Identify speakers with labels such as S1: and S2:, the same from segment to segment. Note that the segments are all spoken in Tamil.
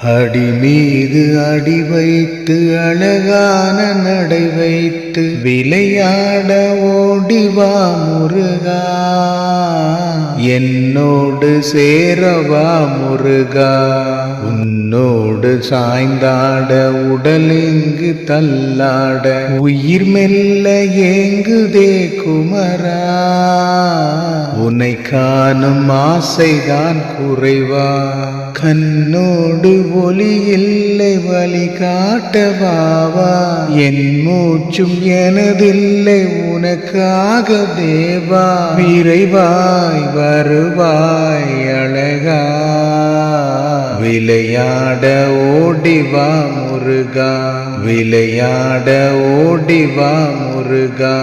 S1: அடி மீது அடி வைத்து அழகான நடை வைத்து விளையாட ஓடிவா முருகா, என்னோடு சேரவா முருகா. உன்னோடு சாய்ந்தாட உடலெங்கு தள்ளாட உயிர் மெல்ல ஏங்குதே குமரா, உன்னை காணும் ஆசைதான் குறைவா. கண்ணோடு ஒளி இல்லை வழி காட்டவாவா, என் மூச்சும் எனதில்லை உனக்காக தேவா. விரைவாய் வருவாய் அழகா, விளையாட ஓடிவா முருகா, விளையாட ஓடிவா முருகா.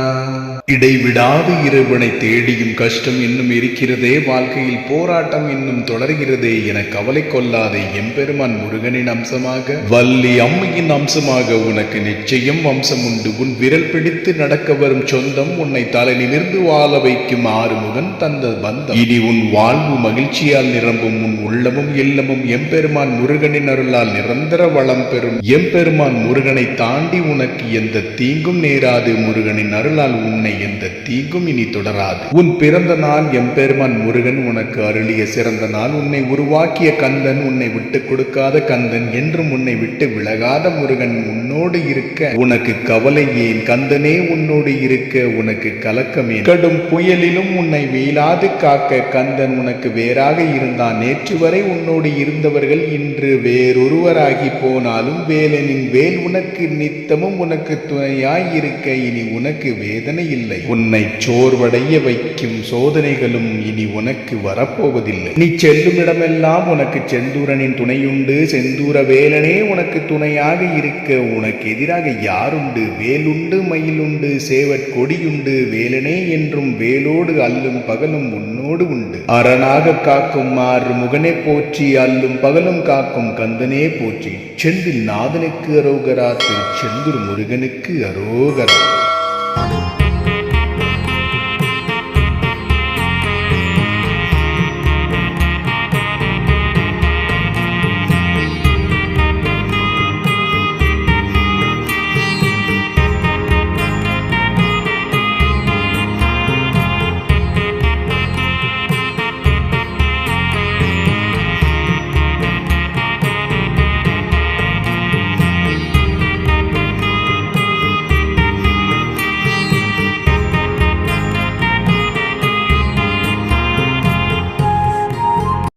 S2: இடைவிடாது இறைவனை தேடியும் கஷ்டம் இன்னும் இருக்கிறதே, வாழ்க்கையில் போராட்டம் இன்னும் தொடர்கிறதே என கவலை கொள்ளாதே. எம்பெருமான் முருகனின் அம்சமாக வள்ளி அம்மையின் அம்சமாக உனக்கு நிச்சயம் வம்சம் உண்டு. உன் விரல் பிடித்து நடக்க வரும் சொந்தம், உன்னை தலை நிமிர்ந்து வாழ வைக்கும் ஆறுமுகன் தந்த பந்தம். இனி உன் வாழ்வு மகிழ்ச்சியால் நிரம்பும், உன் உள்ளமும் இல்லமும் எம்பெருமான் முருகனின் அருளால் நிரந்தர வளம் பெறும். எம்பெருமான் முருகனை தாண்டி உனக்கு எந்த தீங்கும் நேராது. முருகனின் அருளால் உன்னை எந்த தீங்கும் இனி தொடராது. உன் பிறந்த நாள் எம்பெருமான் முருகன் உனக்கு அருளிய சிறந்த நாள். உன்னை உருவாக்கிய கந்தன், உன்னை விட்டு கொடுக்காத கந்தன், என்றும் உன்னை விட்டு விலகாத முருகன் உன்னோடு இருக்க உனக்கு கவலை ஏன்? கந்தனே உன்னோடு இருக்க உனக்கு கலக்கமே? கடும் புயலிலும் உன்னை வீழாது காக்க கந்தன் உனக்கு வேறாக இருந்தான். நேற்று வரை உன்னோடு இருந்தவர்கள் இன்று வேறொருவராகி போனாலும் வேலனின் வேல் உனக்கு நித்தமும் உனக்கு துணையாய் இருக்க இனி உனக்கு வேதனை இல்லை. உன்னை சோர்வடைய வைக்கும் சோதனைகளும் இனி உனக்கு வரப்போவதில்லை. நீ செல்லும் இடமெல்லாம் உனக்கு செந்தூரனின் துணையுண்டு. செந்தூர வேலனே உனக்கு துணையாக இருக்க உனக்கு எதிராக யாருண்டு? வேலுண்டு மயிலுண்டு சேவற் கொடியுண்டு. வேலனே என்றும் வேலோடு அல்லும் பகலும் உன்னோடு உண்டு. அரணாக காக்கும் ஆறு முகனே போற்றி, அல்லும் பகலும் காக்கும் கந்தனே போற்றி. செந்தில் நாதனுக்கு அரோகரா, திரு செந்தூர் முருகனுக்கு அரோகரா.